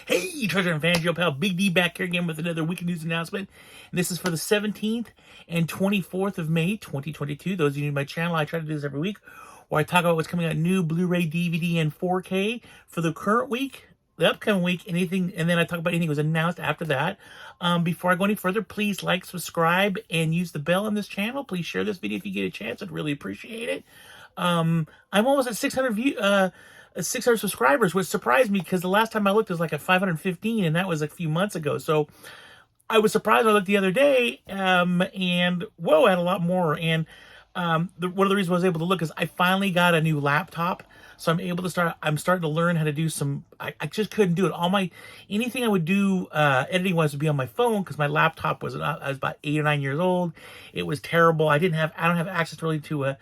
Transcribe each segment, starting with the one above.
Hey, treasure and fans, your pal Big D back here again with another weekly news announcement. And this is for the 17th and 24th of May, 2022. Those of you new to my channel, I try to do this every week, where I talk about what's coming out new Blu-ray, DVD, and 4K for the current week, the upcoming week, anything, and then I talk about anything that was announced after that. Before I go any further, please like, subscribe, and use the bell on this channel. Please share this video if you get a chance. I'd really appreciate it. I'm almost at 600 subscribers, which surprised me because the last time I looked it was like at 515, and that was a few months ago. So I was surprised. I looked the other day, and whoa, I had a lot more. And one of the reasons I was able to look is I finally got a new laptop, so I'm able to start. I'm starting to learn how to do some. I just couldn't do it. Anything I would do editing wise would be on my phone because my laptop was I was about 8 or 9 years old. It was terrible. I don't have access really to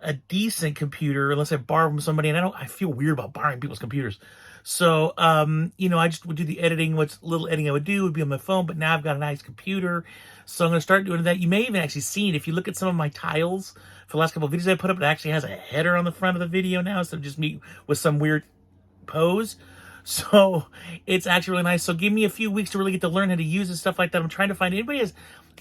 a decent computer unless I borrow from somebody, and I feel weird about borrowing people's computers. So, I just would do the editing. What little editing I would do would be on my phone, but now I've got a nice computer, so I'm going to start doing that. You may even actually see it if you look at some of my tiles for the last couple of videos I put up. It actually has a header on the front of the video now, instead of just me with some weird pose. So it's actually really nice. So give me a few weeks to really get to learn how to use and stuff like that. I'm trying to find anybody has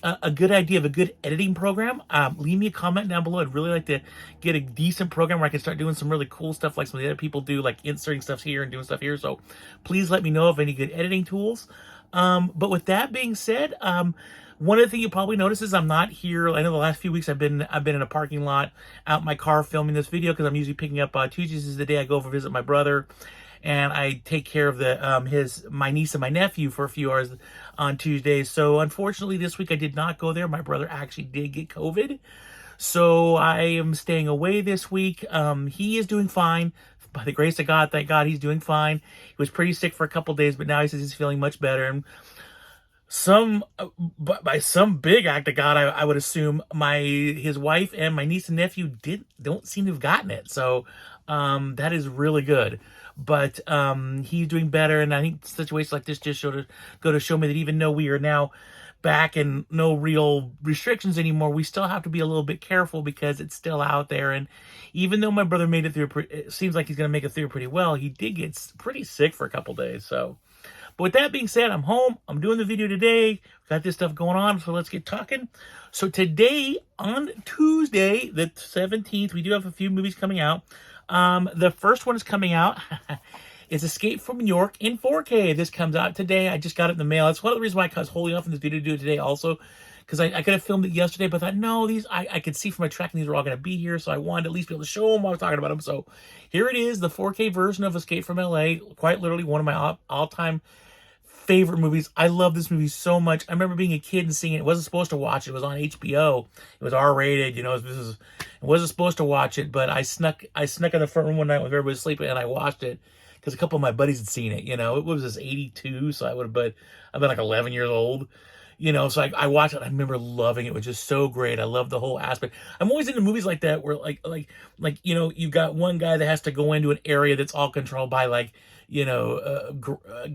a good idea of a good editing program. Leave me a comment down below. I'd really like to get a decent program where I can start doing some really cool stuff like some of the other people do, like inserting stuff here and doing stuff here. So please let me know of any good editing tools. But with that being said, one of the things you probably notice is I'm not here. I know the last few weeks I've been in a parking lot out in my car filming this video because I'm usually picking up Tuesdays is the day I go over visit my brother. And I take care of my niece and my nephew for a few hours on Tuesdays. So unfortunately, this week I did not go there. My brother actually did get COVID, so I am staying away this week. He is doing fine. By the grace of God, thank God, he's doing fine. He was pretty sick for a couple days, but now he says he's feeling much better. And by some big act of God, I would assume his wife and my niece and nephew don't seem to have gotten it. So that is really good. But he's doing better, and I think situations like this just go to show me that even though we are now back and no real restrictions anymore, we still have to be a little bit careful because it's still out there. And even though my brother made it through, it seems like he's going to make it through pretty well, he did get pretty sick for a couple days. So, but with that being said, I'm home. I'm doing the video today. Got this stuff going on, so let's get talking. So today, on Tuesday, the 17th, we do have a few movies coming out. The first one is coming out. It's Escape from New York in 4K. This comes out today. I just got it in the mail. That's one of the reasons why I was holding off on this video to do it today also, because I could have filmed it yesterday, but I thought, no, I could see from my tracking these were all going to be here, so I wanted to at least be able to show them while I was talking about them. So here it is, the 4K version of Escape from LA. Quite literally one of my all-time favorite movies. I love this movie so much. I remember being a kid and seeing it. I wasn't supposed to watch it. It was on HBO. It was R-rated. I wasn't supposed to watch it, but I snuck in the front room one night when everybody was sleeping, and I watched it because a couple of my buddies had seen it. It was this 82, so I've been like 11 years old. So I watched it. I remember loving it. It was just so great. I love the whole aspect. I'm always into movies like that where you've got one guy that has to go into an area that's all controlled by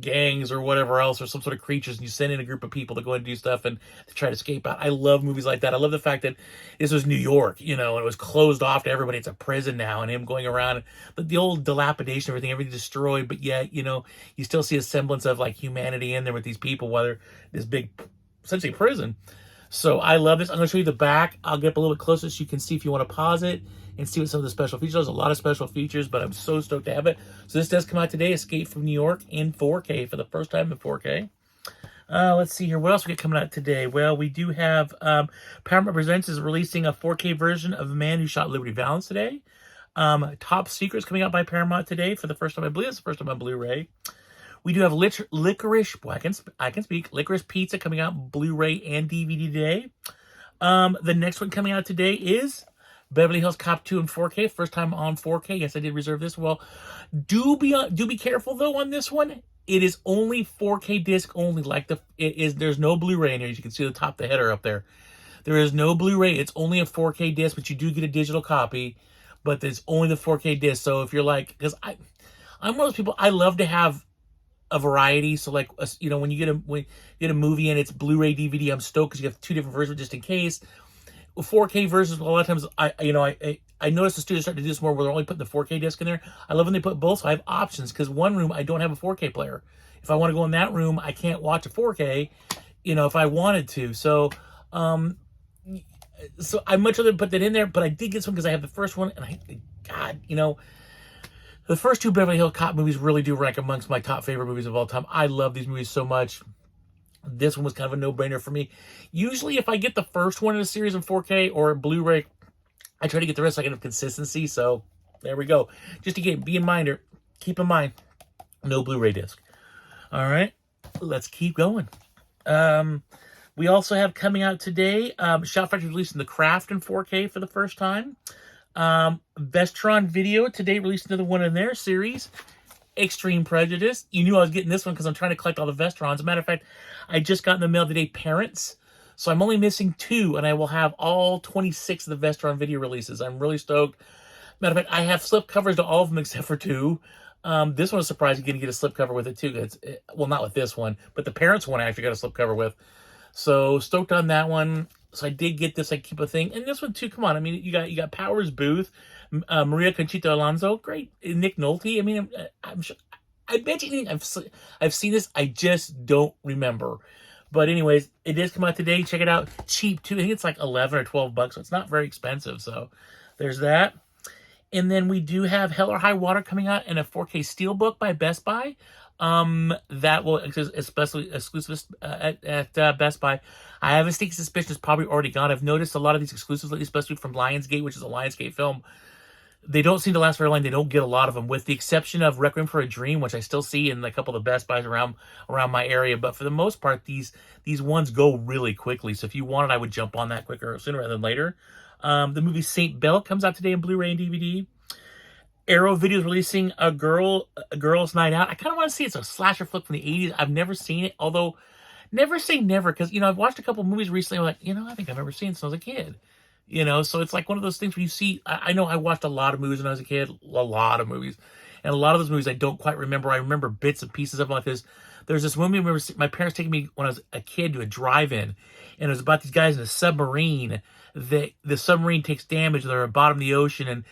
gangs or whatever else, or some sort of creatures, and you send in a group of people to go and do stuff and to try to escape out. I love movies like that. I love the fact that this was New York, and it was closed off to everybody. It's a prison now, and him going around, but the old dilapidation, everything destroyed, but yet, you still see a semblance of like humanity in there with these people, whether this big, essentially prison. So I love this. I'm going to show you the back. I'll get up a little bit closer so you can see if you want to pause it and see what some of the special features. There's a lot of special features, but I'm so stoked to have it. So this does come out today, Escape from New York in 4K for the first time in 4K. Let's see here. What else we got coming out today? Well, we do have Paramount Presents is releasing a 4K version of The Man Who Shot Liberty Valance today. Top Secrets coming out by Paramount today for the first time. I believe it's the first time on Blu-ray. We do have Licorice Pizza coming out Blu-ray and DVD today. The next one coming out today is Beverly Hills Cop 2 in 4K. First time on 4K. Yes, I did reserve this. Well, do be careful though on this one. It is only 4K disc only. There's no Blu-ray in here. As you can see the top, the header up there. There is no Blu-ray. It's only a 4K disc, but you do get a digital copy. But there's only the 4K disc. So if you're like, because I'm one of those people, I love to have a variety. So when you get a movie and it's Blu-ray DVD, I'm stoked because you have two different versions just in case. 4K versions, a lot of times I I noticed the studios starting to do this more where they're only putting the 4K disc in there. I love when they put both, so I have options, because one room I don't have a 4K player. If I want to go in that room, I can't watch a 4K, you know, if I wanted to. So I much rather put that in there, but I did get this one because I have the first one, and God, you know, the first two Beverly Hills Cop movies really do rank amongst my top favorite movies of all time. I love these movies so much. This one was kind of a no-brainer for me. Usually, if I get the first one in a series in 4K or Blu-ray, I try to get the rest so I can have consistency. So there we go. Just to keep in mind, no Blu-ray disc. All right, let's keep going. We also have coming out today, Shout Factory releasing The Craft in 4K for the first time. Vestron Video today released another one in their series, Extreme Prejudice. You knew I was getting this one because I'm trying to collect all the Vestrons. As a matter of fact, I just got in the mail today, Parents. So I'm only missing 2, and I will have all 26 of the Vestron Video releases. I'm really stoked. Matter of fact, I have slip covers to all of them except for 2. This one is surprising going to get a slip cover with it too. Well, not with this one, but the Parents one I actually got a slip cover with. So stoked on that one. So I did get this. I keep a thing, and this one too. Come on, I mean, you got Powers Booth, Maria Conchita Alonso, great, Nick Nolte. I mean, I'm sure. I bet you I've seen this. I just don't remember. But anyways, it does come out today. Check it out. Cheap too. I think it's like 11 or 12 bucks. So it's not very expensive. So there's that. And then we do have Hell or High Water coming out in a 4K Steelbook by Best Buy. That will especially exclusive at Best Buy. I have a sneaky suspicion it's probably already gone. I've noticed a lot of these exclusives, especially from Lionsgate, which is a Lionsgate film. They don't seem to last very long. They don't get a lot of them, with the exception of Requiem for a Dream, which I still see in a couple of the Best Buys around my area. But for the most part, these ones go really quickly. So if you wanted, I would jump on that sooner rather than later. The movie Saint Belle comes out today in Blu-ray and DVD. Arrow Video is releasing a Girls Night Out. I kind of want to see it. It's a slasher flick from the 80s. I've never seen it, although never say never, because, you know, I've watched a couple movies recently. I'm like, you know, I think I've never seen it since I was a kid. You know, so it's like one of those things where you see, I know I watched a lot of movies when I was a kid, a lot of movies. And a lot of those movies I don't quite remember. I remember bits and pieces of them like this. There's this movie I remember my parents taking me when I was a kid to a drive-in. And it was about these guys in a submarine. The submarine takes damage. They're at the bottom of the ocean. And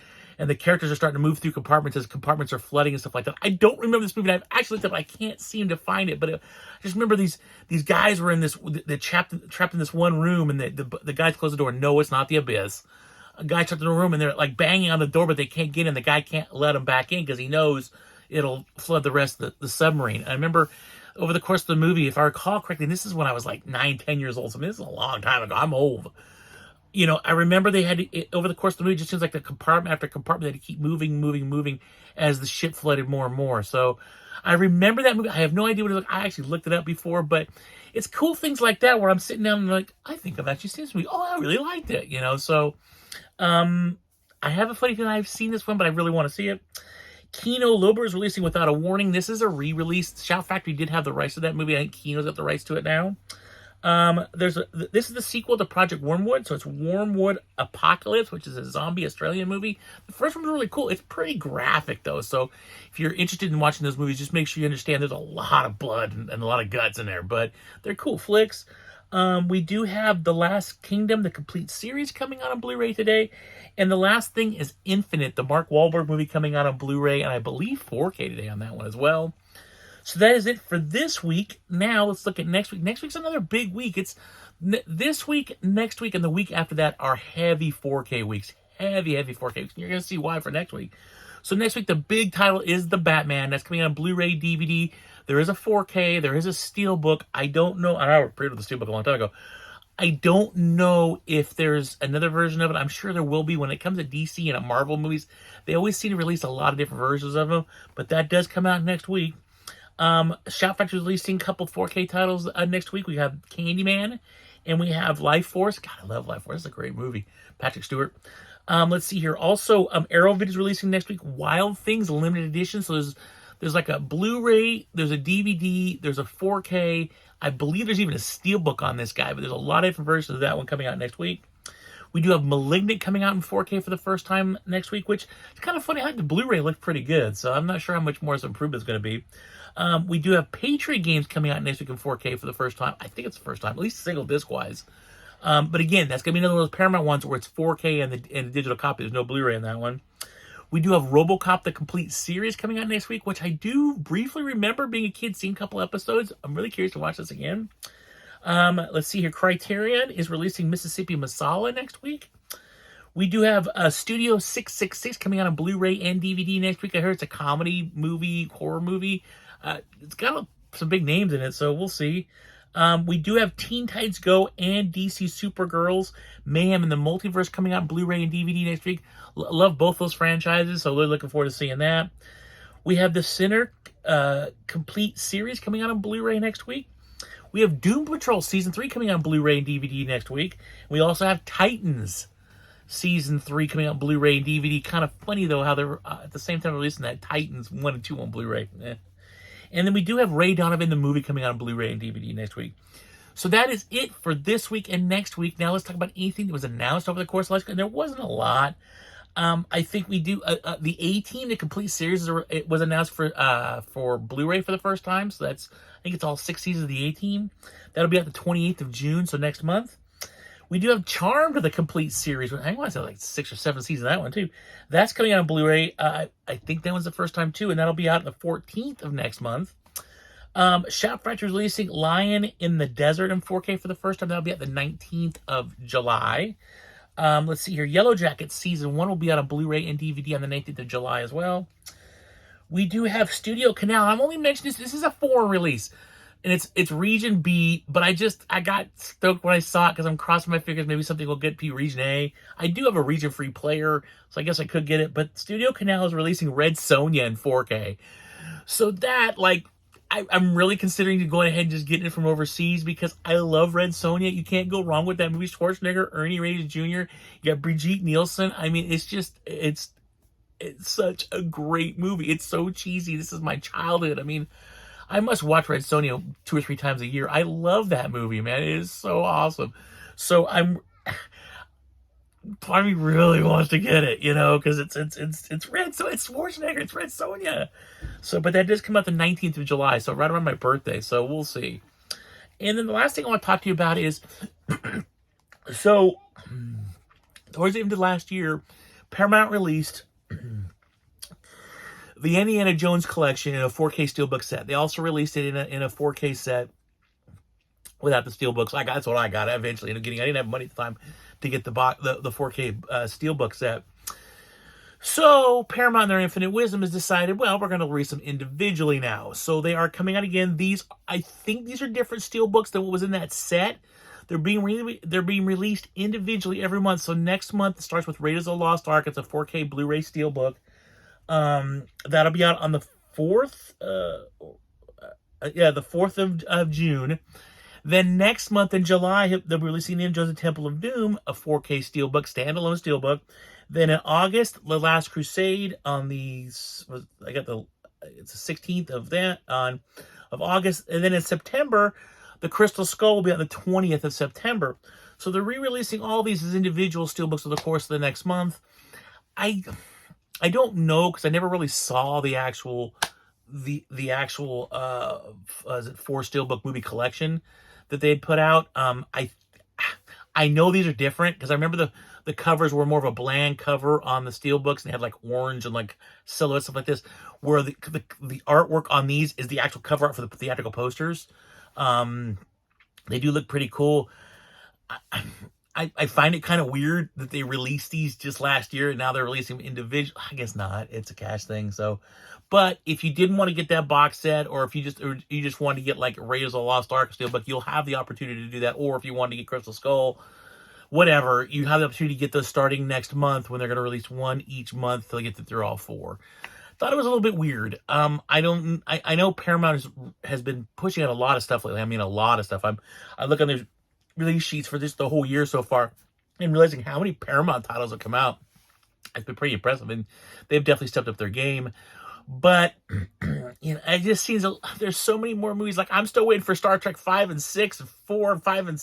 the characters are starting to move through compartments as compartments are flooding and stuff like that. I don't remember this movie. I've actually looked up. I can't seem to find it. But I just remember these guys were in this, they're trapped in this one room, and the guys close the door. No, it's not the Abyss. A guy trapped in a room, and they're like banging on the door, but they can't get in. The guy can't let them back in because he knows it'll flood the rest of the submarine. I remember over the course of the movie, if I recall correctly, this is when I was like 9, 10 years old. So I mean, this is a long time ago. I'm old. You know, I remember they had to, over the course of the movie, it just seems like the compartment after compartment, they had to keep moving as the ship flooded more and more. So I remember that movie. I have no idea what it was like. I actually looked it up before, but it's cool things like that where I'm sitting down and like, I think I've actually seen this movie. Oh, I really liked it, you know. So I have a funny feeling I've seen this one, but I really want to see it. Kino Lorber is releasing Without a Warning. This is a re-release. Shout Factory did have the rights to that movie. I think Kino's got the rights to it now. This is the sequel to Project Wormwood, so it's Wormwood Apocalypse, which is a zombie Australian movie. The first one was really cool. It's pretty graphic, though, so if you're interested in watching those movies, just make sure you understand there's a lot of blood and a lot of guts in there, but they're cool flicks. We do have The Last Kingdom, the complete series, coming out on Blu-ray today, and the last thing is Infinite, the Mark Wahlberg movie, coming out on Blu-ray, and I believe 4K today on that one as well. So that is it for this week. Now let's look at next week. Next week's another big week. It's this week, next week, and the week after that are heavy 4K weeks. Heavy 4K weeks. You're going to see why for next week. So next week, the big title is The Batman. That's coming out on Blu-ray, DVD. There is a 4K. There is a Steelbook. I don't know. I pre-ordered the Steelbook a long time ago. I don't know if there's another version of it. I'm sure there will be. When it comes to DC and Marvel movies, they always seem to release a lot of different versions of them. But that does come out next week. Shout Factory is releasing a couple 4K titles next week. We have Candyman and we have Life Force. God, I love Life Force. It's a great movie. Patrick Stewart. Let's see here. Also, Arrow Video is releasing next week Wild Things limited edition. So there's like a Blu-ray, there's a DVD, there's a 4K. I believe there's even a Steelbook on this guy, but there's a lot of different versions of that one coming out next week. We do have Malignant coming out in 4K for the first time next week, which is kind of funny. I think the Blu-ray looked pretty good, so I'm not sure how much more improvement it's going to be. We do have Patriot Games coming out next week in 4K for the first time. I think it's the first time, at least single disc-wise. But again, that's going to be another one of those Paramount ones where it's 4K and the digital copy. There's no Blu-ray in that one. We do have RoboCop, the complete series, coming out next week, which I do briefly remember being a kid, seeing a couple episodes. I'm really curious to watch this again. Let's see here. Criterion is releasing Mississippi Masala next week. We do have Studio 666 coming out on Blu-ray and DVD next week. I heard it's a comedy movie, horror movie. It's got some big names in it, so we'll see. We do have Teen Titans Go and DC Supergirls Mayhem in the Multiverse coming out on Blu-ray and DVD next week. Love both those franchises, so really looking forward to seeing that. We have The Sinner complete series coming out on Blu-ray next week. We have Doom Patrol Season 3 coming out on Blu-ray and DVD next week. We also have Titans Season 3 coming out on Blu-ray and DVD. Kind of funny, though, how they're at the same time releasing that Titans 1 and 2 on Blu-ray. And then we do have Ray Donovan, the movie, coming out on Blu-ray and DVD next week. So that is it for this week and next week. Now let's talk about anything that was announced over the course of last week. And there wasn't a lot. I think we do the A-Team, the complete series, it was announced for Blu-ray for the first time. So that's, I think it's all 6 seasons of the A-Team. That'll be out the 28th of June, so next month. We do have Charmed, the complete series. I want to say like 6 or 7 seasons of that one, too. That's coming out on Blu-ray. I think that one's the first time, too, and that'll be out the 14th of next month. Shout Factory's releasing Lion in the Desert in 4K for the first time. That'll be at the 19th of July. Let's see here. Yellow Jackets Season 1 will be out on Blu-ray and DVD on the 19th of July as well. We do have Studio Canal. I'm only mentioning this is a foreign release. And it's Region B, but I got stoked when I saw it because I'm crossing my fingers maybe something will get to Region A. I do have a Region Free player, so I guess I could get it. But Studio Canal is releasing Red Sonja in 4K. So that, like, I'm really considering going ahead and just getting it from overseas because I love Red Sonja. You can't go wrong with that movie. Schwarzenegger, Ernie Reyes Jr., you got Brigitte Nielsen. I mean, it's such a great movie. It's so cheesy. This is my childhood. I mean, I must watch Red Sonja 2 or 3 times a year. I love that movie, man. It is so awesome. So part of me really wants to get it, you know, because it's Red, so it's Schwarzenegger, it's Red Sonja. So, but that does come out the 19th of July, so right around my birthday. So we'll see. And then the last thing I want to talk to you about is, so towards the end of last year, Paramount released the Indiana Jones collection in a 4K Steelbook set. They also released it in a 4K set without the Steelbooks. That's what I got. I eventually ended up getting. I didn't have money at the time to get the 4K Steelbook set. So Paramount, in their infinite wisdom, has decided, well, we're going to release them individually now. So they are coming out again. I think these are different Steelbooks than what was in that set. They're being released individually every month. So next month it starts with Raiders of the Lost Ark. It's a 4K Blu-ray Steelbook. That'll be out on the 4th. The 4th of June. Then next month in July, they'll be releasing Indiana Jones and Temple of Doom, a 4K Steelbook, standalone Steelbook. Then in August, The Last Crusade on it's the 16th of August. And then in September, The Crystal Skull will be on the 20th of September. So they're re-releasing all these as individual Steelbooks over the course of the next month. I don't know, because I never really saw the actual 4 Steelbook movie collection that they had put out. I know these are different because I remember the covers were more of a bland cover on the Steelbooks, and they had like orange and like silhouette, stuff like this, where the artwork on these is the actual cover art for the theatrical posters. They do look pretty cool. I find it kind of weird that they released these just last year and now they're releasing them individually. I guess not. It's a cash thing. So, but if you didn't want to get that box set, or if you just wanted to get like Raiders of the Lost Ark Steelbook, you'll have the opportunity to do that. Or if you wanted to get Crystal Skull, whatever, you have the opportunity to get those starting next month when they're going to release one each month till they get through all 4. Thought it was a little bit weird. I know Paramount has been pushing out a lot of stuff lately. I mean, a lot of stuff. I look on their release sheets for the whole year so far, and realizing how many Paramount titles have come out. It's been pretty impressive, and they've definitely stepped up their game. But you know, it just seems there's so many more movies. Like, I'm still waiting for Star Trek 5 and 6, 4 and 5 and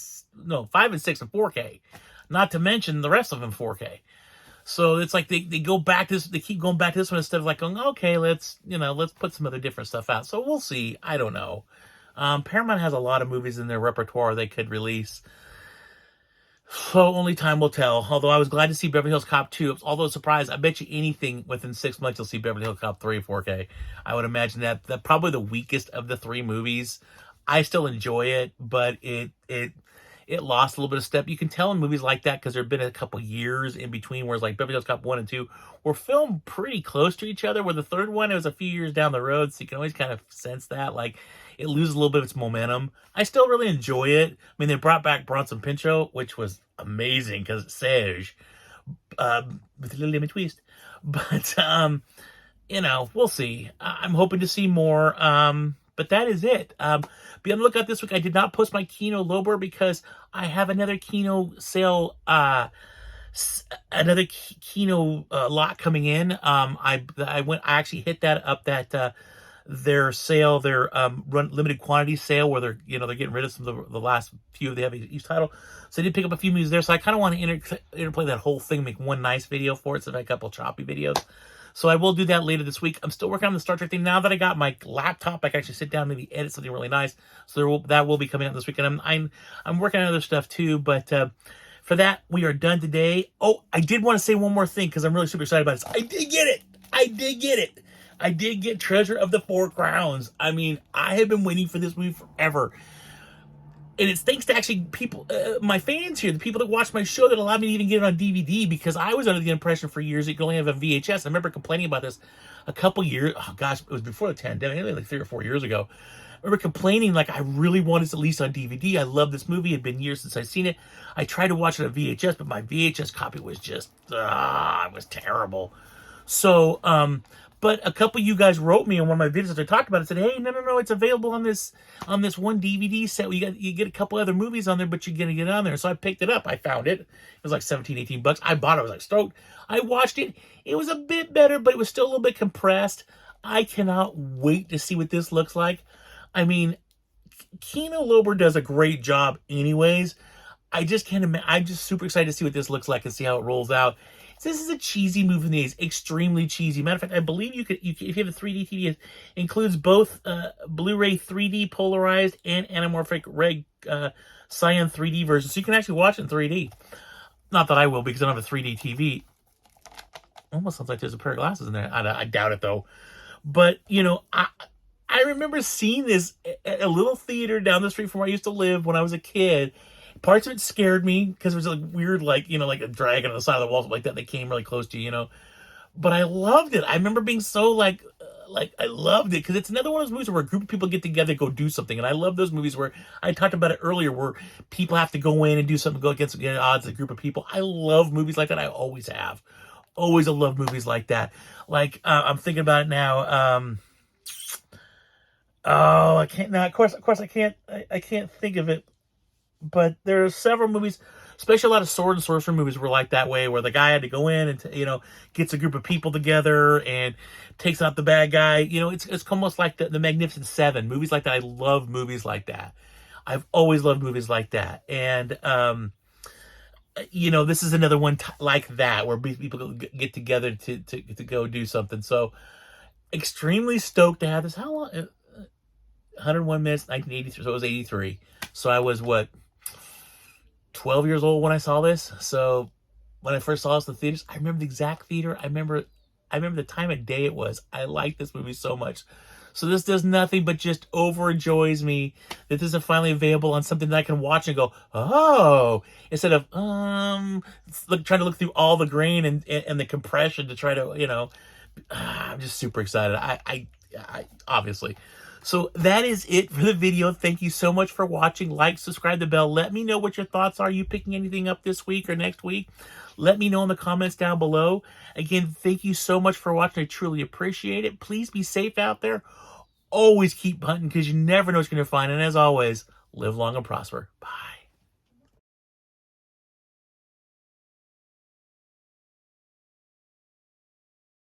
5 and 6 in 4K. Not to mention the rest of them 4K. So it's like they go back to this. They keep going back to this one instead of like going, okay, let's put some other different stuff out. So we'll see. I don't know. Paramount has a lot of movies in their repertoire they could release. So only time will tell. Although I was glad to see Beverly Hills Cop 2. Although surprised, I bet you anything within 6 months you'll see Beverly Hills Cop 3 4K. I would imagine that probably the weakest of the three movies. I still enjoy it, but it lost a little bit of step. You can tell in movies like that because there have been a couple years in between, whereas like Beverly Hills Cop 1 and 2 were filmed pretty close to each other, where the third one, it was a few years down the road, so you can always kind of sense that. Like, it loses a little bit of its momentum. I still really enjoy it. I mean, they brought back Bronson Pinchot, which was amazing because it's Serge, with a little lemon twist. But, we'll see. I'm hoping to see more. But that is it. Be on the lookout this week. I did not post my Kino Lober because I have another Kino sale, another Kino lot coming in. I actually hit that up, that their sale, their run limited quantity sale, where they're getting rid of some of the last few they have each title. So I did pick up a few movies there. So I kind of want to interplay that whole thing, make one nice video for it, so I have a couple choppy videos. So I will do that later this week. I'm still working on the Star Trek thing. Now that I got my laptop, I can actually sit down and maybe edit something really nice. So that will be coming out this week. And I'm working on other stuff too. But for that, we are done today. Oh, I did want to say one more thing because I'm really super excited about this. I did get it. I did get Treasure of the Four Crowns. I mean, I have been waiting for this movie forever. And it's thanks to actually people, my fans here, the people that watch my show, that allowed me to even get it on DVD, because I was under the impression for years that you could only have a VHS. I remember complaining about this a couple years, oh gosh, it was before the pandemic, like 3 or 4 years ago. I remember complaining, like, I really wanted this at least on DVD. I love this movie. It had been years since I'd seen it. I tried to watch it on VHS, but my VHS copy was just, it was terrible. So, but a couple of you guys wrote me on one of my videos that I talked about it, said, hey, no, it's available on this one DVD set. You get a couple other movies on there, but you're going to get it on there. So I picked it up. I found it. It was like 17, 18 bucks. I bought it. I was like stoked. I watched it. It was a bit better, but it was still a little bit compressed. I cannot wait to see what this looks like. I mean, Kino Lorber does a great job anyways. I just can't imagine. I'm just super excited to see what this looks like and see how it rolls out. This is a cheesy movie in the 80s, extremely cheesy. Matter of fact, I believe you could, if you have a 3D TV, it includes both Blu-ray 3D polarized and anamorphic red cyan 3D versions, so you can actually watch it in 3D. Not that I will, because I don't have a 3D TV. Almost sounds like there's a pair of glasses in there. I doubt it though. But I remember seeing this at a little theater down the street from where I used to live when I was a kid. Parts of it scared me because it was like weird, like a dragon on the side of the wall, like that. They came really close to you, But I loved it. I remember being so like I loved it because it's another one of those movies where a group of people get together, go do something. And I love those movies where I talked about it earlier, where people have to go in and do something, go against odds, a group of people. I love movies like that. I always have. Always love movies like that. Like I'm thinking about it now. I can't now. Of course, I can't. I can't think of it. But there are several movies, especially a lot of sword and sorcery movies were like that way, where the guy had to go in and, gets a group of people together and takes out the bad guy. It's almost like the Magnificent Seven. Movies like that. I love movies like that. I've always loved movies like that. And, this is another one like that, where people get together to go do something. So extremely stoked to have this. How long? 101 minutes, 1983. So it was 83. So I was, 12 years old when I saw this. So when I first saw this in the theaters, I remember the exact theater. I remember the time of day it was. I like this movie so much. So this does nothing but just overjoys me that this is finally available on something that I can watch and go, oh, instead of trying to look through all the grain and the compression to try to, I'm just super excited. I obviously. So that is it for the video. Thank you so much for watching. Like, subscribe, the bell. Let me know what your thoughts are. Are you picking anything up this week or next week? Let me know in the comments down below. Again, thank you so much for watching. I truly appreciate it. Please be safe out there. Always keep hunting because you never know what you're going to find. And as always, live long and prosper. Bye.